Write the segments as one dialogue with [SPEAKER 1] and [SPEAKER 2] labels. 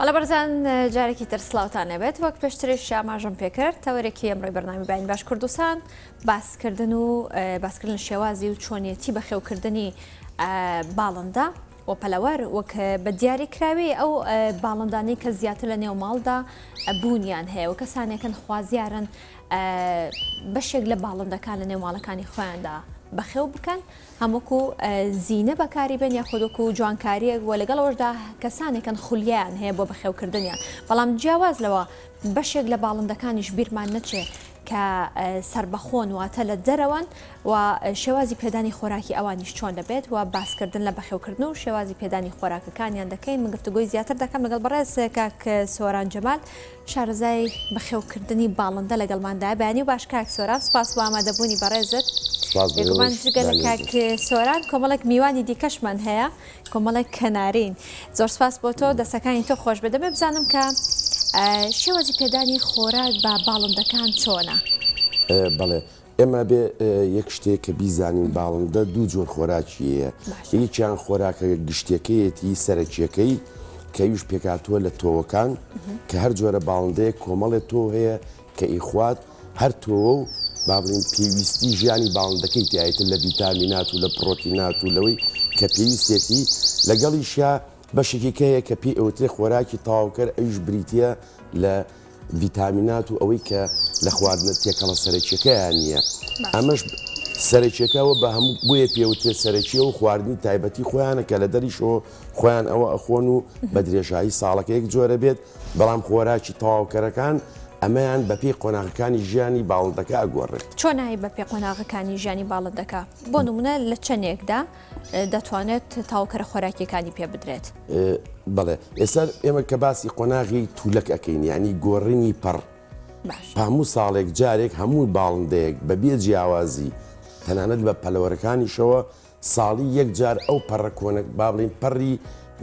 [SPEAKER 1] وڵا بەرزان جارێکی تر سڵاوتانە بێت وەک پێشترش ئاماژەم پێکرد تەوەرێکی ئەمڕۆی بەرنامی باین باش کوردستان باسکردن شێوازی و چۆنیەتی بەخێوکردنی باڵندا و پەلەوەر وەک بە دیاری کراوی ئەو باڵندانەی کە زیاتر لە نێو ماڵدا بوونیان هەیە و کەسانێکن خوازیارن بەشێک لە باڵندەکان لە نێو ماڵەکانی خۆیاندا بەخێو بکەن هەمووکو زیینە بەکاری بێن یا خودوکو جوانکاریەک وە لەگەڵەوەشدا کەسانێکن خولیان هەیە بۆ بەخێوکردنیان بەڵام جیاواز لەوە بەشێک لە باڵندەکانیش بیرمان نەچێ کە سربەخۆن واتە لە دەرەوەن و شێوازی پێدانی خۆراکی ئەوانیش چۆن دەبێت و باسکردن لە بەخێوکردن و شێوازی پێدانی خۆراکەکانیان دەکەین من گفتوگۆی زیاتر دەکەم لەگەڵ بەڕێز کاک سۆران جەمال شارەزای بەخێوکردنی باڵندە لەگەڵماندا بەیانی و باش کاک سۆران سوپاس بۆ ئامادەبوونی بەڕێزت یەکمان جگە لە کاک سۆران کۆمەڵێک میوانی دیکەشمان هەیە کۆمەڵێک کەنارین زۆر سپاس بۆ تۆ دەسەکانی تۆ خۆش بدەبێ بزانم کە شێوازی پێدانی خۆراک بە باڵندەکان چۆنە؟
[SPEAKER 2] بەڵێ ئێمە بێ یەک شتێک کە بیزانین باڵندە دوو جۆر خۆراکیەیە یەکیان خۆراکە گشتەکەیەتی سەرەکیەکەی کە ویش پێکاتووە لە تۆوەکان کە هەر جۆرە باڵندەیە کۆمەڵێت تۆ هەیە کە ئیخوات هەر تۆوە و با بڵین پێویستی ژیانی باڵندەکەی تایەتر لە ڤیتامینات و لە پرۆتینات و لەوەی کە پێویستێتی لەگەڵیشیا بەشێکی هەیە کە پێی ئەوترێ خۆراکی تاواکەر ئەویش بریتە لە ڤیتامینات و ئەوەی کە لە خواردنە تێکەڵە سەرەکیەکەیان نییە ئەمەش سەرەکیەکەەوە بە هەموو بۆیە پێوترێ سەرەکیە و خواردنی تایبەتی خۆیانە کە لە دەریشەوە خۆیان ئەوە ئەخۆن و بە درێژایی ساڵەکە یەک جۆرە بێت بەڵام خۆراکی تاواکەرەکان ئەمەیان بەپێی قۆناغەکانی ژیانی باڵندەکە ئەگۆڕێت
[SPEAKER 1] چۆن نایی بەپێی قۆناغەکانی ژیانی باڵندەکە بۆ نمونە لە چەندێکدا دەتوانێت تاواکەرە خۆراکیەکانی پێ بدرێت
[SPEAKER 2] بەڵێ ئێستا ئێمە کە باسی قۆناغی توولەک ئەەکەین ینی گۆڕینی پەڕ هەموو ساڵێک جارێک هەموو باڵندەیەک بەبێ جیاوازی تەنانەت بە پەلەوەرەکانیشەوە ساڵی یەک جار ئەو پەڕە کۆنک با بڵین پەڕی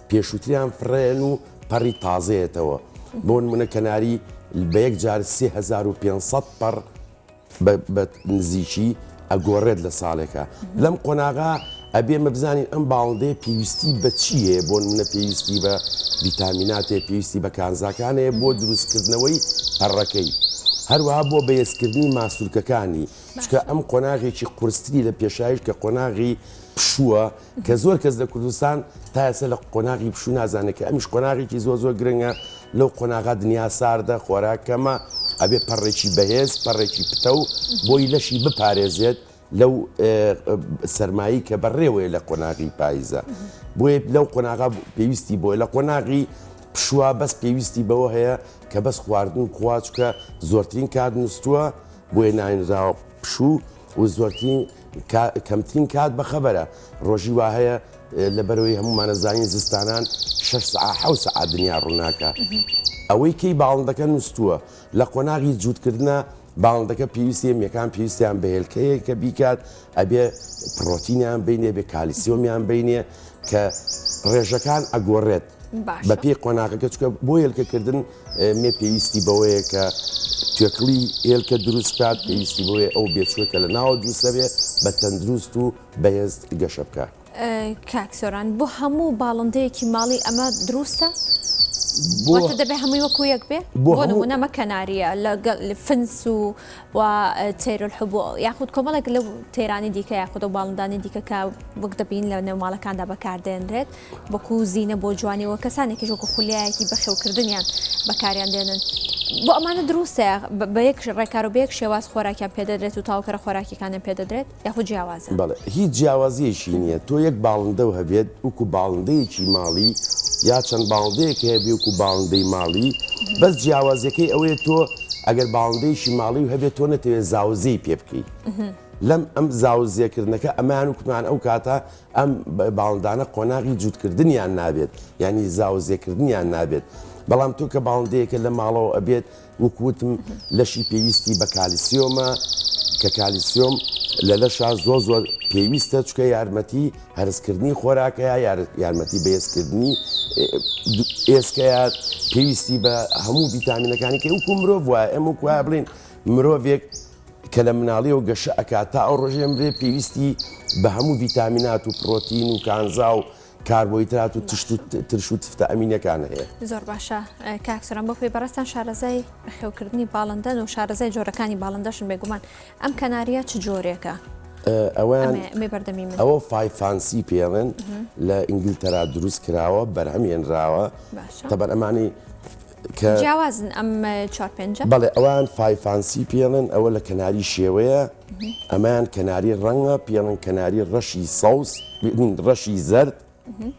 [SPEAKER 2] پێشووتریان فڕێن و پەڕی تازەیەتەوە بۆ نمونە کەناری بە یەک جار 3500 پەڕ بە نزیکی ئەگۆڕێت لە ساڵێکە لەم قۆناغا ئەبێمە بزانین ئەم باڵندەیە پێویستی بە چییە بۆ نمونە پێویستی بە ڤیتامیناتێ پێویستی بە کانزاکانەیە بۆ دروستکردنەوەی پەڕەکەی هەروەها بۆ بەهێزکردنی ماسوولکەکانی چکە ئەم قۆناغێکی قورستری لە پێشایش کە قۆناغی پشووە کە زۆر کەس لە کوردستان تا ئێستا لە قۆناغی پشوو نازانێت کە ئەمیش قۆناغێکی زۆر گرنگە لەو قۆناغا دنیا ساردە خۆراکەمە ئەبێ پەڕێکی بەهێز پەڕێکی پتە و بۆی لەشی بپارێزێت لەو سەرمایی کە بەڕێوەیە لە قۆناغی پاییزە بۆیە لەو قۆناغا پێویستی بۆیە لە قۆناغی پشووە بەس پێویستی بەوە هەیە کە بەس خواردن خواچکە زۆرترین کات نووسووە بۆیە ناینراوە پشوو و زۆرترین کەمترین کات بەخەبەرە ڕۆژی وا هەیە لەبەرەوەی هەمومانەزانین زستانان 6 سەعات دنیا ڕووناکە ئەوەی کەی باڵندەکە نووسووە لە قۆناغی جووتکردنە باڵندەکە پێویستی یەکان پێویستیان بە هێلکەیە کە بیکات ئەبێ پرۆتینیان بینێ بێ کالیسیۆمیان بینێ کە ڕێژەکان ئەگۆڕێت بە پێی قۆناغەکە چکە بۆ هێلکەکردن مێ پێویستی بەوەیە کە توێکڵی هێلکە دروستکات پێویستی بۆیە ئەو بێچوەکە لە ناوە دروستە بێ بە تەندروست و بەهێز گەشە بکە
[SPEAKER 1] کاک سۆران بۆ هەموو باڵندەیەکی ماڵی ئەمە دروستە؟ واتە دەبێ هەمووی وەکو یەک بێ بۆ نمونە ئەمە کەناریە لە فنس و تەیرولحوبوو یاخود کۆمەڵێک لەو تێرانی دیکە یاخود و باڵندانی دیکە کە وەک دەبین لە نێوماڵەکاندا بەکاردێنرێت وەکو زیینە بۆ جوانیەوە کەسانێکی وەکو خولیایەکی بەخێوکردنیان بەکاریان دێنن بۆ ئەمانە دروستە بە یەک ڕێکار و بە یەک شێواز خۆراکیان پێدەدرێت و تاواکەرە خۆراکیەکانیان پێدەدرێت یاخود جیاوازە
[SPEAKER 2] بەڵێ هیچ جیاوازیەشی نییە تۆ یەک باڵندە و هەبێت وەکو باڵندەیەکی ماڵی یا چەند باڵندەیەک هەیە بێوەکو باڵندەی ماڵی بەس جیاوازەکەی ئەوەیە تۆ ئەگەر باڵندەیەکی ماڵی و هەبێت تۆ نەتەوێت زاوزەی پێ بکەیت لەم ئەم زاوزێکردنەکە ئەمان وکمان ئەو کاتە ئەم باڵندانە قۆناغی جووتکردنیان نابێت ینی زاوزێکردنیان نابێت بەڵام تۆ کە باڵندەیەکە لە ماڵەوە ئەبێت وەکوتم لەشی پێویستی بە کالیسیۆمە کە کالیسیۆم لە لەشا زۆر پێویستە چکە یارمەتی هەرسکردنی خۆراکەیە یارمەتی بەهێزکردنی ئێسکەیە پێویستی بە هەموو ڤیتامینەکانی کە وەکو مرۆڤ وایە ئەمە وایە بڵێن مرۆڤێک کە لە مناڵیەوە گەشە ئەکات تا ئەو ڕۆژێ مرێ پێویستی بە هەموو ڤیتامینات و پرۆتین و کانزا و کاربۆیترات و تشت و ترش و تفتە ئەمینەکان هەیە.
[SPEAKER 1] زۆر باشە کاکسۆران بۆ پێی بەڕاستان شارەزای بەخێوکردنی باڵندەن و شارەزای جۆرەکانی باڵندەشن بێگومان ئەم کەناریە چ جۆرێکە؟
[SPEAKER 2] ئەوە فایفانسی پێڵێن لە ئینگلتەرا دروست کراوە بەرهەمێنراوە تەبەن ئەمانی
[SPEAKER 1] جیاوازن ئەم 4-5
[SPEAKER 2] بەڵێ ئەوان فایفانسی پێڵێن ئەوە لە کەناری شێوەیە ئەمان کەناری ڕەنگە پێڵن کەناری ڕەشی سەوس ڕەشی زەرد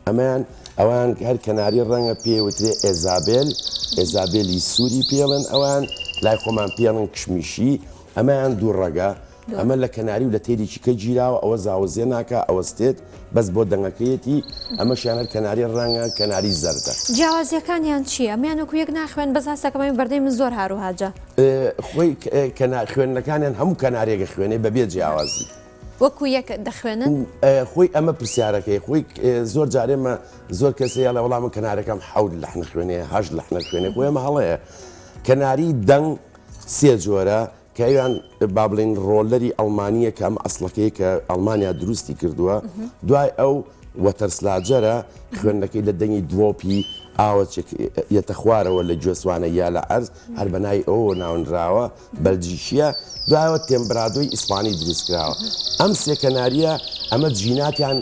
[SPEAKER 2] ئەمان ئەوان هەر کەناری ڕەنگە پێوترێ ئێزابێلی سووری پێڵن ئەوان لای خۆمان پێڵن کشمیشی ئەمان دوو ڕەگە ئەمە لە کەناری و لە تێریکی کە گیراوە ئەوە زاوەزێ ناکە ئەوەستێت بەس بۆ دەنگەکەیەتی ئەمە شیانەر کەناری ڕەنگە کەناری زەردە.
[SPEAKER 1] جیاوازیەکانیان چییە؟ ئەمیانوەکو یەک ناخوێن بەزاستەکەمانی بەردەی من زۆر هاروهاجە.
[SPEAKER 2] خۆی خوێندنەکانیان هەموو کەنارێکە خوێنێ بەبێ جیاوازی.
[SPEAKER 1] وەکو یەک دەخوێنن؟
[SPEAKER 2] خۆی ئەمە پرسیارەکەی خۆی زۆر جارێمە زۆر کەسەیە لە وەڵام کەنارەکەم حەوت لەحنە خوێنێ هەژ لەحنە خوێنێ بۆ ئێمە هەڵەیە کەناری دەنگ سێ جۆرە کە ئەویان با بڵێن ڕۆلەری ئەڵمانیە کە ئەم ئەسڵەکەی کە ئەڵمانیا دروستی کردووە دوای ئەو وەتەرسلاجەرە خوێندەکەی لە دەنگی دڵۆپی ئاوە یەتە خوارەوە لە گوێسوانە یا لە عەرز هەر بەنای ئەوە ناونراوە بەلجیشیە دوایەوە تێمبرادۆی ئیسپانی دروستکراوە ئەم سێ کەناریە ئەمە جیناتیان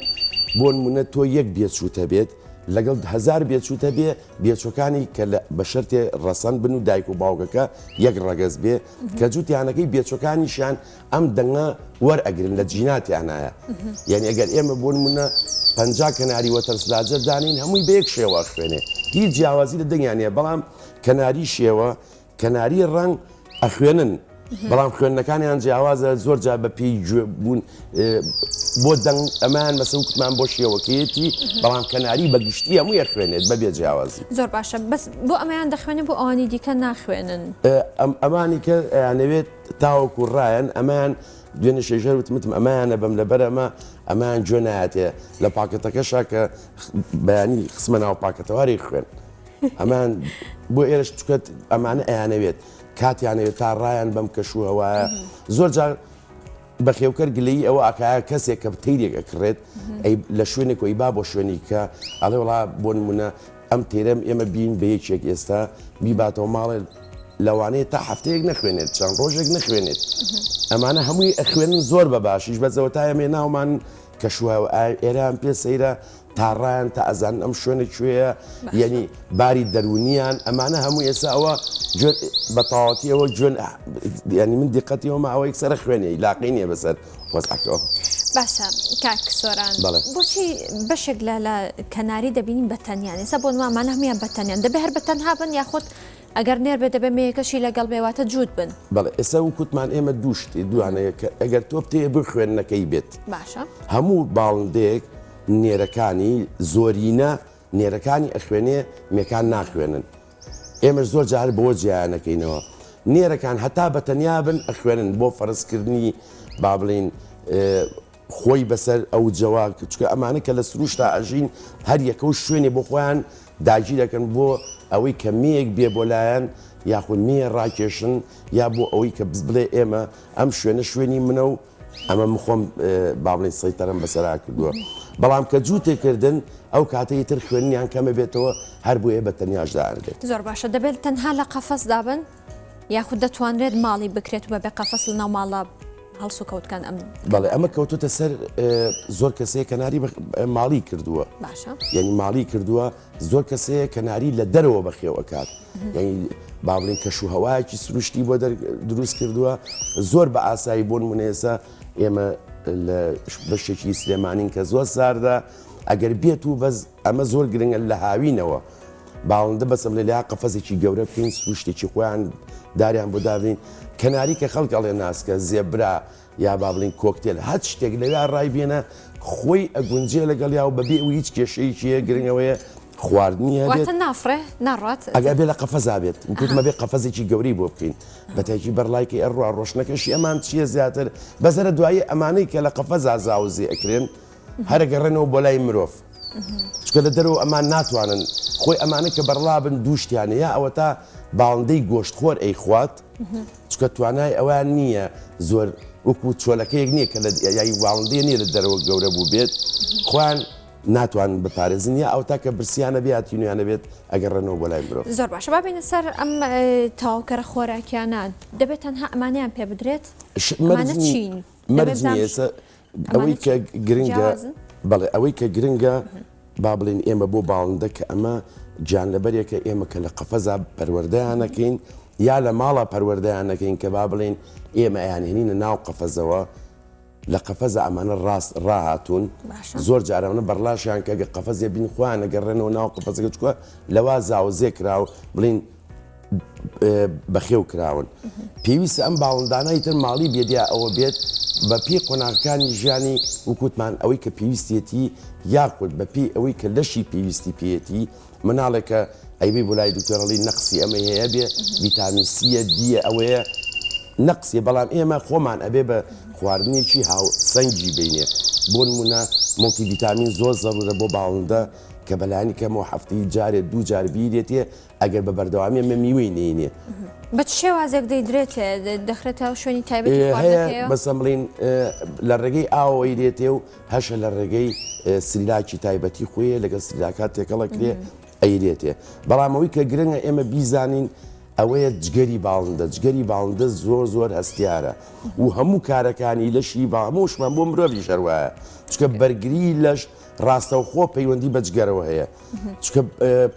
[SPEAKER 2] بۆ نمونە تۆ یەک بێچووتە بێت لەگەڵ 1000 بێچووتە بێ بێچۆکانی کە بە شەرتێ ڕەسەن بن و دایک و باوکەکە یەک ڕەگەز بێ کە جووتیانەکەی بێچۆکانیشان ئەم دەنگە وەرئەگرن لە جیناتیانایە یعنی ئەگەر ئێمە بۆ نمونە 50 کەناری وەتەرسلاجەر دانین هەمووی بە یەک شێوە خوێنێ هیچ جیاوازی لە دەنگیانەیە بەڵام کەناری شێوە کەناری ڕەنگ ئەخوێنن بەڵام خوێندنەکانیان جیاوازە زۆر جا بە پێی گوێبوون بۆ دەنگ ئەمان مەسە وکتمان بۆ شێوەکەیەتی بەڵام کەناری بەگشتی هەموو یەخوێنێت بەبێ جیاوازی
[SPEAKER 1] زۆر باشە بەس بۆ ئەمەیان دەخوێنێت بۆ ئەوانی دیکە ناخوێنن
[SPEAKER 2] ئەمانی کە یانەوێت تاوەکو ڕایەن ئەمان دوێنێ شێژەر وتمتم ئەمانە بەم لەبەرەمە ئەمان گوێ نایەتێ لە پاکەتەکەشا کە بەیانی خسمە ناو پاکەتەواری خوێن ئەمان بۆ ئێرش چکەت ئەمانە ئەیانەوێت کاتیانەوێت تا ڕایان بەم کەشوهەوایە زۆر جار بەخێوکەر گلەی ئەوە ئاکایە کەسێک کە تەیرێک ئەکڕێت لە شوێنێک وی با بۆ شوێنی کە ئەڵێ وڵا بۆ نمونە ئەم تێرەم ئێمە بین بە یەکێک ئێستا بیباتەوە ماڵێ لەوانەیە تا هەفتەیەک نەخوێنێت چەند ڕۆژێک نەخوێنێت ئەمانە هەمووی ئەخوێنن زۆر بە باشیش بەزەوە تا ئەمێ ناومان کەشوهە ئێران پێ سەیرە تاڕایان تا ئەزان ئەم شوێنە کوێیە یعنی باری دەرونیان ئەمانە هەموو ئێستا ئەوە بە تاواتی ئەوە جوێن ینی من دیقەتیەوەمە ئەوە یەکسەرە خوێنێ لاقی نیە بەسەر وەزعەکەەوە
[SPEAKER 1] باشە کاک سۆران بۆچی بەشێک لە کەناری دەبینین بەتەنیان ئێستا بۆ نوامانە هەمیان بەتەنیان دەبێ هەر بەتەنها بن یاخود ئەگەر نێر بێ دەبێ مەیەکەشی لەگەڵ بێواتە جووت بن
[SPEAKER 2] بەڵێ ئێستا وکوتمان ئێمە دووشتی دوانەیە کە ئەگەر تۆ بتێ بخوێنەکەی بێت
[SPEAKER 1] باشە
[SPEAKER 2] هەموو باڵندەیەک نێرەکانی زۆرینە نێرەکانی ئەخوێنێ مێکان ناخوێنن ئێمەش زۆر جار بۆ جیانەکەینەوە نێرەکان هەتا بەتەنیا بن ئەخوێنن بۆ فەرزکردنی با بڵین خۆی بەسەر ئەو جەوا چکە ئەمانە کە لە سروشتا ئەژین هەر یەکە و شوێنێ بۆ خۆیان داگیر دەکەن بۆ ئەوەی کە مەیەک بێ بۆ لایەن یاخود مێ ڕاکێشن یا بۆ ئەوەی کە بڵێ ئێمە ئەم شوێنە شوێنی منە و ئەمە مخۆم با بڵین سەیتەرم بەسەرا کردووە بەڵام کە جووتێکردن ئەو کاتەی تر خوێنیان کەمە بێتەوە هەر بۆیە بە تەنیاشداردێت
[SPEAKER 1] زۆر باشە دەبێت تەنها لە قەفەس دابن یاخود دەتوانرێت ماڵی بکرێت و بە قەفەس لە ناو ماڵە هەڵسو کەوتکان ئەم
[SPEAKER 2] بەڵێ ئەمە کەوتوتە سەر زۆر کەسەیە کەناری ماڵی کردووە
[SPEAKER 1] باشە
[SPEAKER 2] یعنی ماڵی کردووە زۆر کەسەیە کەناری لە دەرەوە بەخێوەکات یعنی با بڵین کەشوهەوایەکی سروشتی بۆ دروست کردووە زۆر بە ئاسایی بۆ نمونێسە ئێمە لە بەشێکی سلێمانین کە زۆر ساردا ئەگەر بێت و بەس ئەمە زۆر گرنگە لە هاوینەوە باڵندە بەسم لە لا قەفەزێکی گەورە بکەین سروشتێکی خۆیان داریان بۆ دابین کەناری کە خەڵک ئەڵێ ناسکە زێبرا یا با بڵین کۆکتێل هەچ شتێک لەوێ ڕای بێنە خۆی ئەگونجێ لەگەڵ یا و بەبێ و هیچ کێشەیەکیە گرنگەوەیە خواردنی هەبێت
[SPEAKER 1] نافرێ ناڕات
[SPEAKER 2] ئەگەر بێ لە قەفەزا بێت وکوتمە بێ قەفەزێکی گەوری بۆ بکەین بەتێکی بەرلایکی ئەڕوا ڕۆشنەکەشی ئەمان چییە زیاتر بەزەرە دوایی ئەمانەی کە لە قەفەزا زاوزی ئەکرێن هەرەگەڕێنەوە بۆ لای مرۆڤ چکە لە دەرەوە ئەمان ناتوانن خۆی ئەمانە کە بەرڵابن دووشتیانە یا ئەوە تا باڵندەی گۆشتخۆر ئەی خوات چکە توانای ئەویان نییە زۆر وەکو چۆلەکەیەک نییە کە لە یای باڵندەیە نییە لە دەرەوە گەورە بوو بێت خۆیان ناتوان بپارێزن یا ئەو تاکە برسیانە بێتینویانە بێت ئەگەڕێنەوە بۆ لای مرۆڤ.
[SPEAKER 1] زۆر باشە بابینە سەر ئەم تاواکەرە خۆراکیانە دەبێت تەنها ئەمانیان پێ بدرێت
[SPEAKER 2] مەرج نیە ئەوەی کە گرنگە بەڵێ ئەوەی کە گرنگە با بڵێن ئێمە بۆ باڵندە کە ئەمە گیان لەبەرێکە ئێمە کە لە قەفەزا پەروەردەیانەکەین یا لە ماڵە پەروەردەیانەکەین کە با بڵێن ئێمە یانهێنینە ناو قەفەزەوە لە قەفەزە ئەمانە ڕاست ڕاهاتون زۆر جارانە بەرلاشیان کە قەفەزێ بین خۆیان ئەگەڕێنەوە ناو قەفەزەکە چکووە لەوا زاوزێ کراوە بڵین بەخێو کراون پێویستە ئەم باڵندانەی تر ماڵی بێدیا ئەوە بێت بە پێی قۆناغەکانی ژیانی وکوتمان ئەوەی کە پێویستێتی یاخود بە پێی ئەوەی کە لەشی پێویستی پێێتی مناڵێکە ئەیبی بۆ لای دوکتۆرەڵی نەقسی ئەمە هەیە بێ ڤیتامین سیە دیە ئەوەیە نەقسیە بەڵام ئێمە خۆمان ئەبێ بە خواردنێکی هاو سەنگی بینێ بۆ نمونە مڵتی ڤیتامین زۆر زەرورە بۆ باڵندە کە بەلایانی کەمەوە هەفتەی جارێت دوو جار بیرێتێ ئەگەر بە بەردەوامی ئەمە میوەی نێنێ
[SPEAKER 1] بە شێوازێک دەیدرێت دەخرێتەوە شوێنی تایبەتی
[SPEAKER 2] هەیە بەسە بڵین لە ڕێگەی ئاوەی دێتێ و هەشە لە ڕێگەی سریلاکی تایبەتی خۆیە لەگەڵ سریلاکات تێکەڵە کرێ ئەیرێتێ بەڵام ئەوەی کە گرنگە ئێمە بیزانین ئەوەیە جگەری باڵندە جگەری باڵندە زۆر زۆر هەستیارە و هەموو کارەکانی لەشی هەمووشمان بۆ مرۆڤی شەروایە چکە بەرگری لەش ڕاستەوخۆ پەیوەندی بە جگەرەوە هەیە چکە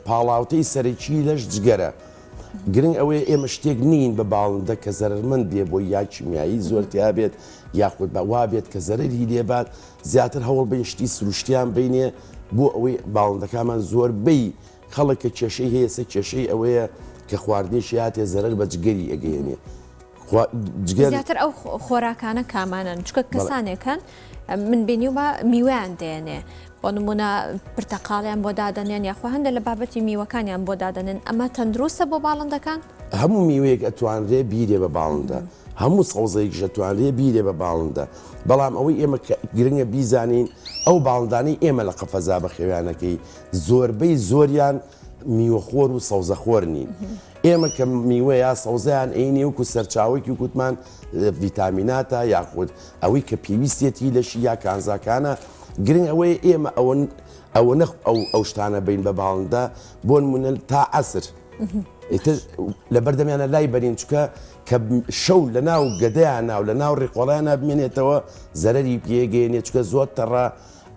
[SPEAKER 2] پاڵاوتەی سەرەکی لەش جگەرە گرنگ ئەوەیە ئێمە شتێک نین بە باڵندە کە زەرمەند بێ بۆ یاکیمیایی زۆرتیا بێت یاخود بە وا بێت کە زەرری لێبات زیاتر هەوڵ بین شتی سروشتیان بینێ بۆ ئەوەی باڵندەکانمان زۆر بی خەڵک کە کێشەی هەیە سە کێشەی ئەوەیە کە خواردنیشی هاتێ زەرەر بە جگەری ئەگەێنێ
[SPEAKER 1] زیاتر ئەو خۆراکانە کامانن چکە کەسانێکن من بینی و بە میوەیان دێنێ بۆ نمونە پرتەقاڵیان بۆ دادەنێن یاخوا هەندە لە بابەتی میوەکانیان بۆ دادەنێن ئەمە تەندروستە بۆ باڵندەکان
[SPEAKER 2] هەموو میوەیەک ئەتوانرێ بیرێ بە باڵندە هەموو سەوزەیەک ئەتوانرێ بیرێ بە باڵندە بەڵام ئەوەی ئێمە گرنگە بیزانین ئەو باڵندانەی ئێمە لە قەفەزا بە خێوانەکەی زۆربەی زۆریان میوەخۆر و سەوزەخۆر نین ئێمە کە میوە یا سەوزیان عینی وکو سەرچاوێکی وکوتمان ڤیتامیناتە یاخود ئەوەی کە پێویستێتی لەشی یا کانزاکانە گرنگ ئەوەیە ئێمە ئەوە نەخ ئەو شتانە بین بە باڵندە بۆ نمونە تا عەسر لە بەردەمیانە لای بەرین چکە کە شەو لە ناو گەدەیان ناو لە ناو ڕێکۆڵیانە بمێنێتەوە زەرەری پێگەێنێ چکە زۆر تەڕە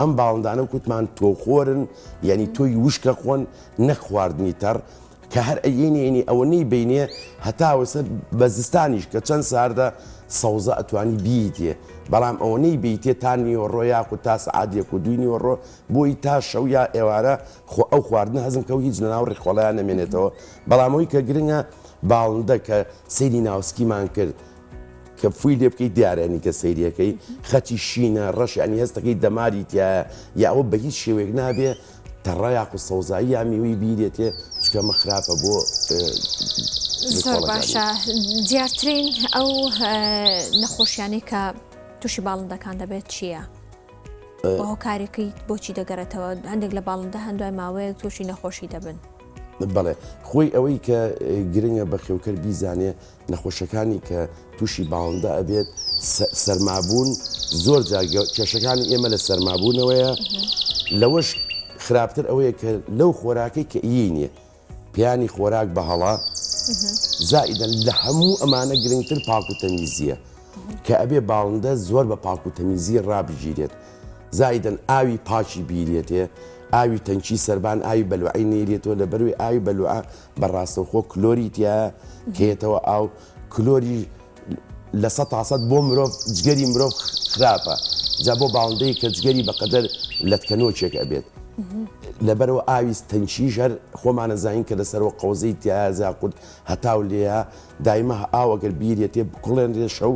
[SPEAKER 2] ئەم باڵندانە وکوتمان تۆخۆرن یعنی تۆی وشکە خۆن نەخواردنی تەڕ کە هەر ئەینێنی ئەوەنەی بینێ هەتاوەسە بە زستانیش کە چەند ساردە سەوزە ئەتوانی بیتێ بەڵام ئەوەنەی بیتێ تا نیوەڕۆ یاخود تا سعادێک و دوی نیوەڕۆ بۆی تا شەو یا ئێوارە ئەو خواردن هەزم کە و هیچ لە ناو ڕێکخۆڵیان نەمێنێتەوە بەڵامەوەی کە گرنگە باڵندە کە سەیری ناوسکیمان کرد کە فوی لێ بکەیت دیارێنی کە سەیریەکەی خەتی شینە ڕەشیانی هەستەکەی دەماری تایە یا ئەوە بە هیچ شێوێک نابێ تەڕە یاخود سەوزایی یا میوەی بیرێتێ چکەمە خراپە بۆ
[SPEAKER 1] زۆر باشە دیارترین ئەو نەخۆشیانی کە تووشی باڵندەکان دەبێت چییە؟ بۆ هۆکارێکی بۆچی دەگەڕێتەوە هەندێک لە باڵندە هەندوای ماوەیە تووشی نەخۆشی دەبن
[SPEAKER 2] بەڵێ خۆی ئەوەی کە گرنگە بە خێوکەر بیزانێ نەخۆشەکانی کە تووشی باڵندە ئەبێت سەرمابوون زۆر کێشەکانی ئێمە لە سەرمابوونەوەیە لەوەش خراپتر ئەوەیە کە لەو خۆراکەی کە ئینێ پیانی خۆراک بە هەڵا زائیدەن لە هەموو ئەمانە گرنگتر پاک و تەمیزیە کە ئەبێ باڵندە زۆر بە پاک و تەمیزی ڕابژیرێت زائیدەن ئاوی پاچی بیرێتێ ئاوی تەنکی سەربان ئاوی بەلوعی نێرێتەوە لە بەروی ئاوی بەلوعە بەڕاستەوخۆ کلۆری تیا کێتەوە ئاو کلۆری لە 100% بۆ مرۆڤ جگەری مرۆڤ خراپە جا بۆ باڵندەی کە جگەری بەقەدەر لەتکەنۆچێک ئەبێت لەبەرەوە ئاوی تەنکی ژەر خۆمانە زین کە لەسەرەوە قەوزەی تیا زاقود هەتاو لێە دایمە ئاوەگەر بیرێتێ بکڵێنرێ شەو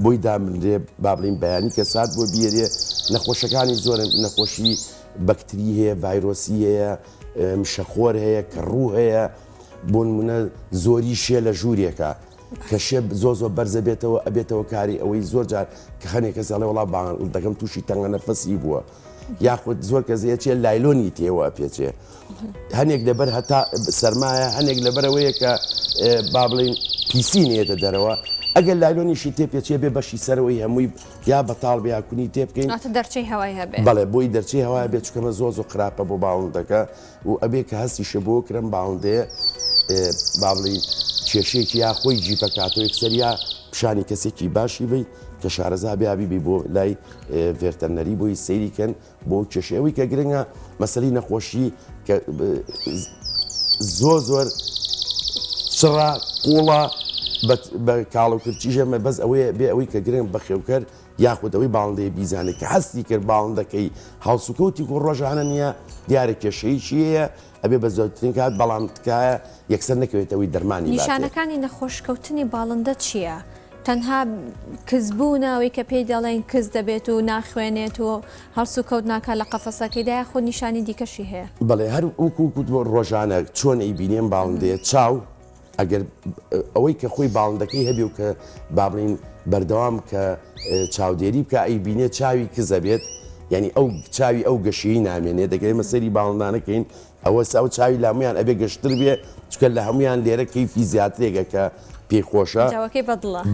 [SPEAKER 2] بۆی دامرێ با بڵین بەیانی کە سات بۆ بیرێ نەخۆشەکانی زۆرن نەخۆشی بەکتری هەیە ڤایرۆسی هەیە مشەخۆر هەیە کە ڕوو هەیە بۆ نمونە زۆری شێ لە ژوورێکە کە شێ زۆر زۆر بەرزە بێتەوە ئەبێتەوە کاری ئەوەی زۆر جار کە خەنێک کەس ئەڵێ وڵا دەکەم تووشی تەنگە نەفەسی بووە یاخود زۆر کەزیەچێ لایلۆنی تێوە پێچێ هەنێک لەبەر هەتا سەرمایە هەنێک لەبەرەوەیە کە با بڵین پیسینێتە دەرەوە ئەگەر لایلۆنیشی تێپێچێ بێ بەشی سەرەوەی هەمووی یا بەتاڵ بێ یاکوونی تێ بکەین
[SPEAKER 1] ئاتە دەرچەی هەوای هەبێ
[SPEAKER 2] بەڵێ بۆی دەرچی هەوای بێت چکەمە زۆ خراپە بۆ باڵندەکە و ئەبێ کە هەستیشە بۆ کرم باڵندەیە با بڵین کێشەیەکی یا خۆی جیپەکاتۆ یەکسەریا پیشانی کەسێکی باشی بیت کە شارەزا بیابی بۆ لای ڤێرتەرنەری بۆی سەیریکەن بۆ کێشەوەی کە گرنگە مەسەلی نەخۆشی کە زۆر چڕە قوڵە بە کاڵەکردچیژەمە بەس ئەوەیە بێ ئەوەی کە گرنگ بە خێوکەر یاخودەوەی باڵندەیە بیزانێت کە هەستی کرد باڵندەکەی هەڵسوکەوتی و ڕۆژانە نییە دیارە کێشەی چیەیە ئەبێ بە زۆرترین کات بەڵام تکایە یەکسەر نەکەوێتەوەی دەرمانی
[SPEAKER 1] نیشانەکانی نەخۆشکەوتنی باڵندە چییە؟ تەنها کەسبوونەوەی کە پێی دەڵێن کەس دەبێت و ناخوێنێت و هەڵسو کەوت ناکە لە قەفەسەکەیدا خۆ نیشانی دیکەشی هەیە
[SPEAKER 2] بەڵێ هەر وکووت بۆ ڕۆژانە چۆن ئەیبینێن باڵندەیە چاو ئەگەر ئەوەی کە خۆی باڵندەکەی هەبێ و کە با بڵین بەردەوام کە چاودێری بکە ئەیبینێت چاوی کزە بێت یعنی ئەو چاوی ئەو گەشەی نامێنێت دەگەی مەسەری باڵندانەکەین ئەوە ئەو چاوی لە هەمویان ئەبێ گەشتر بێ چکە لە هەمویان لێرە کەیفی زیاترێکە کە پێخۆشە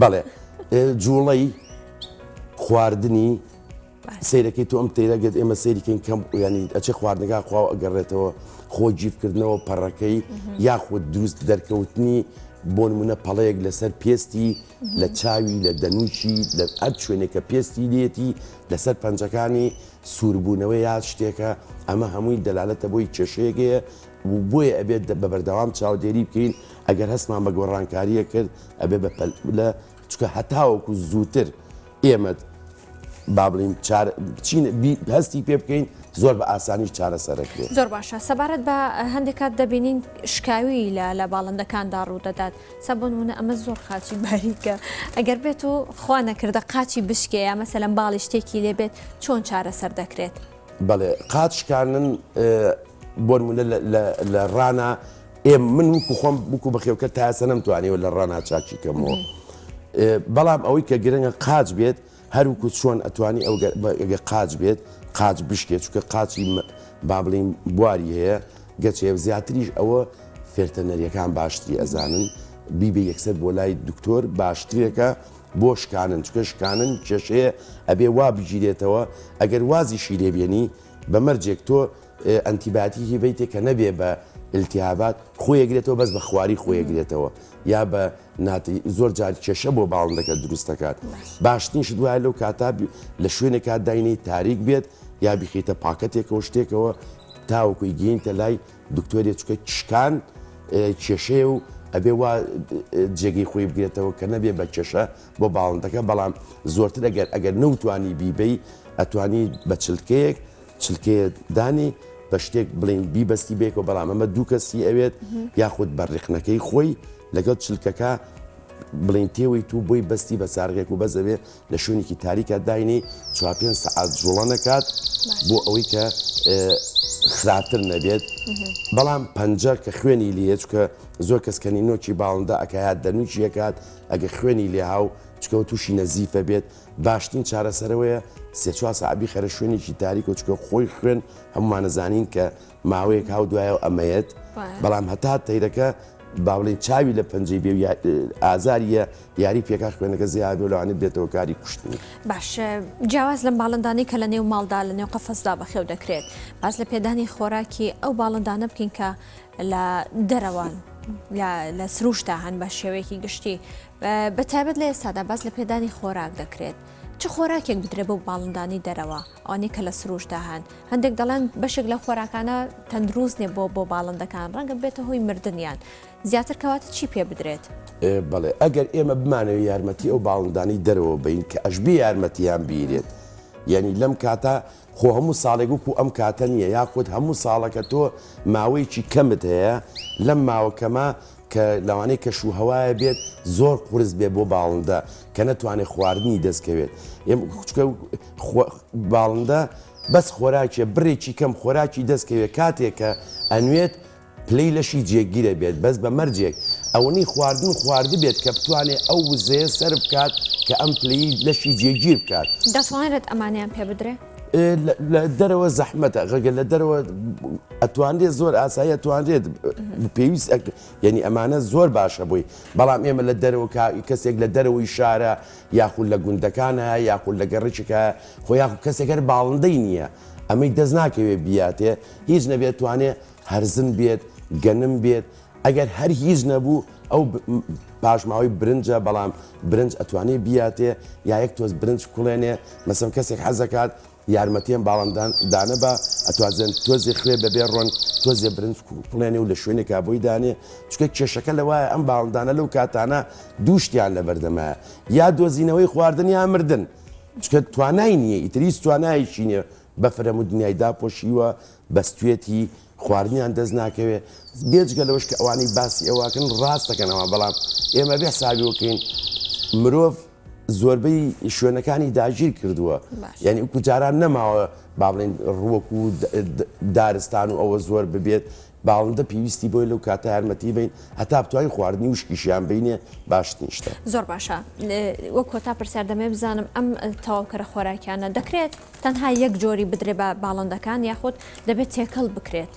[SPEAKER 2] بەڵێ جوڵەی خواردنی سیرەکەی تۆ ئەم تێرەگەت ئێمە سەیریکەین کەم ینی ئەچێ خواردنەکە خوا ئەگەڕێتەوە خۆ جیفکردنەوە پەڕەکەی یاخود دروست دەرکەوتنی بۆ نمونە پەڵەیەک لەسەر پێستی لە چاوی لە دەنوچی لە ئەر شوێنێکە پێستی لێتی لەسەر پەنجەکانی سووربوونەوەی یا شتێکە ئەمە هەمووی دەلالەتە بۆی کێشەیەگەیە بۆیە ئەبێت بە بەردەوام چاودێری بکەین ئەگەر هەستمان بە گۆڕانکاریە کرد ئەبێ لە چکە هەتاوەکو زووتر ئێمە با بڵین هەستی پێ بکەین زۆر بە ئاسانی چارەسەرەکرێت
[SPEAKER 1] زۆر باشە سەبارەت بە هەندێکات دەبینین شکاوی لە باڵندەکاندا ڕوودەدات سەبوونە ئەمە زۆر خاچی باریکە ئەگەر بێت و خوا نەکردە قاچی بشکەیە مەسەلەن باڵی شتێکی لێبێت چۆن چارەسەر دەکرێت
[SPEAKER 2] بەڵێ قاچ شکاردن بۆ نمونە لە ڕانە ئێم من وکو خۆم بکو بەخێوکە تاسە نەمتوانێەوە لە ڕانا چاکی کەمەوە بەڵام ئەوەی کە گرنگە قاچ بێت هەروکو چۆن ئەتوانی ئەوگە قاچ بێت قاچ بشکێت چکە قاچی با بڵین بواری هەیە گەچێ زیاتریش ئەوە فێرتەنەریەکان باشتری ئەزانن بیبێ یەکسەر بۆ لای دکتۆر باشترێکە بۆ شکانن چکە شکانن کێشەیە ئەبێ وا بگیرێتەوە ئەگەر وازی شیرێبێنی بە مەرجێک تۆ ئەنتیباتیکی بیتێک کە نەبێ بە التیابات خۆیەگرێتەوە بەس بە خواری خۆیەگرێتەوە یا بە زۆر جار کێشە بۆ باڵندەکە دروست دەکات باشترینش دوای لەو کاتا لە شوێنێکا داینەی تاریک بێت یا بخیتە پاکەتێکەوە شتێکەوە تاوەکوی گەینتە لای دکتۆرێ چکە شکان کێشەیە و ئەبێ وا جێگەی خۆی بگرێتەوە کە نەبێ بە کێشە بۆ باڵندەکە بەڵام زۆرتر ئەگەر نەوتوانی بیبەی ئەتوانی بە چلکەیە دانی بە شتێک بڵین بیبەستی بێکەوە بەڵام ئەمە دوو کەسی ئەوێت یاخود بەڕێخنەکەی خۆی لەگەڵ چلکەکە بڵین تێوەی تو بۆی بەستی بە سارغێک و بەزەوێ لە شوێنێکی تاریکە داینی 4-5 سەعات جوڵە نەکات بۆ ئەوەی کە خراپتر نەبێت بەڵام پەنجە کە خوێنی لێ چکە زۆر کەسکەنی نۆکی باڵندە ئەکات دەنوچیەکات ئەگە خوێنی لێ هاو چکە تووشی نەزیفە بێت باشترین چارەسەرەوەیە 3-4 سەعات خەرە شوێنێکی تاریک و چکە خۆی خوێن هەمومانەزانین کە ماوەیەک هاو دوایە و ئەمەیەت بەڵام هەتا تەیرەکە باڵێ چاوی لە پەنجەی بێ ئازاریە یاری پێکا خوێنەکە زیابێ لەوانێت بێتەوە کاری کوشتنی
[SPEAKER 1] باش جیاواز لەم باڵندانی کە لە نێو ماڵدا لە نێو قەفەسدا بەخێو دەکرێت باز لە پێدانی خۆراکی ئەو باڵندانە بکەین کە لە دەرەوان لە سروشتا هەن بە شێوەیەکی گشتی بەتابەت لە ئێستادا باز لە پێدانی خۆراک دەکرێت چه خۆراکێک بدرێ بۆ باڵندانی دەرەوە ئەوانەی کە لە سروشدا هەن هەندێک دەڵێن بەشێک لە خۆراکانە تەندروست نیە بۆ باڵندەکان ڕەنگە بێتە هۆی مردنیان زیاتر کەواتە چی پێ بدرێت؟
[SPEAKER 2] بەڵێ ئەگەر ئێمە بمانەوە یارمەتی ئەو باڵندانی دەرەوە بین کە ئەشبی یارمەتیان بیرێت یعنی لەم کاتە خۆ هەموو ساڵێک وکو ئەم کاتە نییە یاخود هەموو ساڵەکە تۆ ماوەیەکی کەمت هەیە لەم ماوەکەمە کە لەوانەیە کە شوهەوایە بێت زۆر قورس بێ بۆ باڵندە کە نەتوانێت خواردنی دەستکەوێت باڵندە بەس خۆراکیە بڕێکی کەم خۆراکی دەستکەوێت کاتێک کە ئەنوێت پلەی لەشی جێگیرە بێت بەس بە مەرجێک ئەوەی خواردی بێت کە بتوانێت ئەو وزەیە سەر بکات کە ئەم پلەی لەشی جێگیر بکات
[SPEAKER 1] دەتوانێت ئەمانیان پێ بدرێ؟
[SPEAKER 2] لە دەرەوە زەحمەتە ڕگە لە دەرەوە ئەتوانێت زۆر ئاسایی ئەتوانرێت پێویست یعنی ئەمانە زۆر باشە بووی بەڵام ئێمە لە دەرەوە کەسێک لە دەرەوەی شارە یاخود لە گوندەکانە یاخود لە گەڕێکێکە خۆ یاخود کەسێکەر باڵندەی نییە ئەمەی دەست ناکەوێت بیاتێ هیچ نەبێت توانێت هەرزن بێت گەنم بێت ئەگەر هەر هیچ نەبوو ئەو پاشماوەی برنجە بەڵام برنج ئەتوانێت بیاتێ یا یەک تۆز برنج کوڵێنێ مەسەم کەسێک حەزەکات یارمەتیان باڵندان دانە بە ئەتوازن تۆزی خوێ بەبێ ڕۆن تۆزێ برنج کوڵێنێ و لە شوێنێکا بۆی دانێ چکە کێشەکە لەوایە ئەم باڵندانە لەو کاتانە دووشتیان لە بەردەمایە یا دۆزینەوەی خواردن یا مردن چکە توانای نییە ئیتریس توانایشی نیە بەفرەم و دنیای داپۆشیوە بەستوێتی خواردنیان دەست ناکەوێت بێجگە لەوەش کە ئەوانەی باسی ئەوواکەن ڕاستەکەنەوە بەڵام ئێمە بێ ساویەکەین مرۆڤ زۆربەی شوێنەکانی داگیر کردووە یعنی کوجاران نەماوە با بڵێن ڕووەک و دارستان و ئەوە زۆر ببێت باڵندە پێویستی بۆی لەو کاتە یارمەتی بین هەتا بتوانین خواردنی وشکیشیان بینێ باشترین شتە
[SPEAKER 1] زۆر باشە وەک کۆتا پرسیار دەمێ بزانم ئەم تەواوکەرە خۆراکیانە دەکرێت تەنها یەک جۆری بدرێ بە باڵندەکان یاخود دەبێت تێکەڵ بکرێت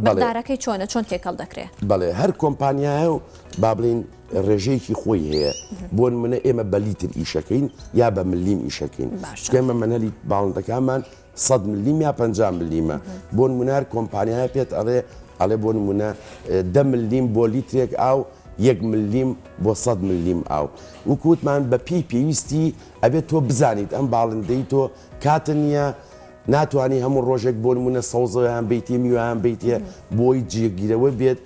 [SPEAKER 1] بەدارەکەی چۆنە چۆن تێکەڵ دەکرێت
[SPEAKER 2] بەڵێ هەر کۆمپانیایە و با بڵین ڕێژەیەکی خۆی هەیە بۆن منە ئێمە بە لیتر ئیشەکەین یا بە ملیم ئیشەکەین چکەمە منەلی باڵندەکانمان 100 ملیم یا 50 ملیمە بۆن منار کۆمپانیایە پێت ئەڵێ بۆ نمونە 10 ملیم بۆ لیترێک ئاو 1 ملیم بۆ 100 ملیم ئاو وکووتمان بە پێویستی ئەبێت تۆ بزانیت ئەم باڵندەی تۆ کاتە نییە ناتوانانی هەموو ڕۆژێک بۆ نمونە سەوزەیان بیتێ میویان بیتێ بۆی جێگیرەوە بێت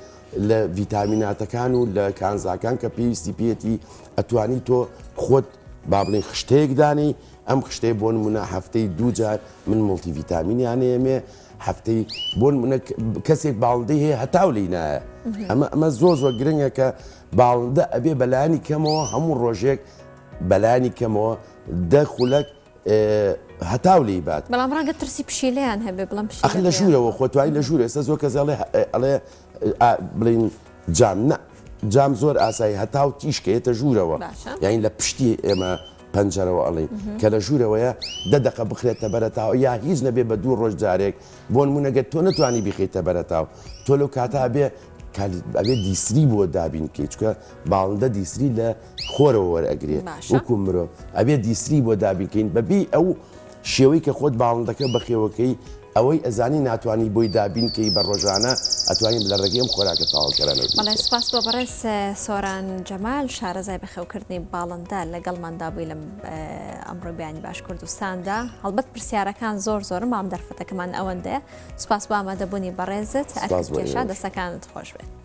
[SPEAKER 2] لە ڤیتامیناتەکان و لە کانزاکان کە پێویستی پێێتی ئەتوانی تۆ خۆت با بڵێن خشتەیەک دانی ئەم خشتەیە بۆ نمونە هەفتەی 2 جار من مڵتی ڤیتامینیان ئێمێ هەفتەی بۆ کەسێک باڵندەی هەیە هەتاو لی نایە ئەمە زۆر گرنگە کە باڵندە ئەبێ بەلایانی کەمەوە هەموو ڕۆژێک بەلایانی کەمەوە 10 خولەک هەتاو لی بات
[SPEAKER 1] بەڵام ڕەنگە ترسی پشیلەیان هەبێ بڵام
[SPEAKER 2] ئەخ لە ژوورەوە خۆتوانی لە ژوورە ئێستا زۆر کەس ئەڵێ بڵین جام زۆر ئاسایی هەتاو تیشکێتە ژوورەوە یعنی لە پشتی ئێمە پەنجەرەوە ئەڵین کە لە ژوورەوەیە 10 دقە بخرێتە بەرەتاو یا هیچ نەبێ بە 2 ڕۆژ جارێک بۆ نمونەگەر تۆ نتوانی بخیتە بەرەتاو تۆ لەو کاتا ئەبێ دیسری بۆ دابین کە چکە باڵندە دیسری لە خۆرەوە وەرئەگرێت وەکو مرۆڤ ئەبێ دیسری بۆ دابینکەین بەبێ ئەو شێوەی کە خۆت باڵندەکە بەخێوەکەی ئەوەی ئەزانی ناتوانانی بۆی دابینکەی بە ڕۆژانە ئەتوانین لە ڕێگەیم خۆراکە تاواڵکەرانەوە.
[SPEAKER 1] بەڵێ سپاس بۆ بەڕێز سۆران جەمال شارەزای بەخێوکردنی باڵندە لەگەڵماندا بووی لە ئەمڕۆ بیانی باش کوردستاندا هەڵبەت پرسیارەکان زۆرم مام دەرفەتەکەمان ئەوەندەیە سپاس بۆ ئامادەبوونی بەڕێزت ئەرکێشا دەستەکانت خۆش بێت.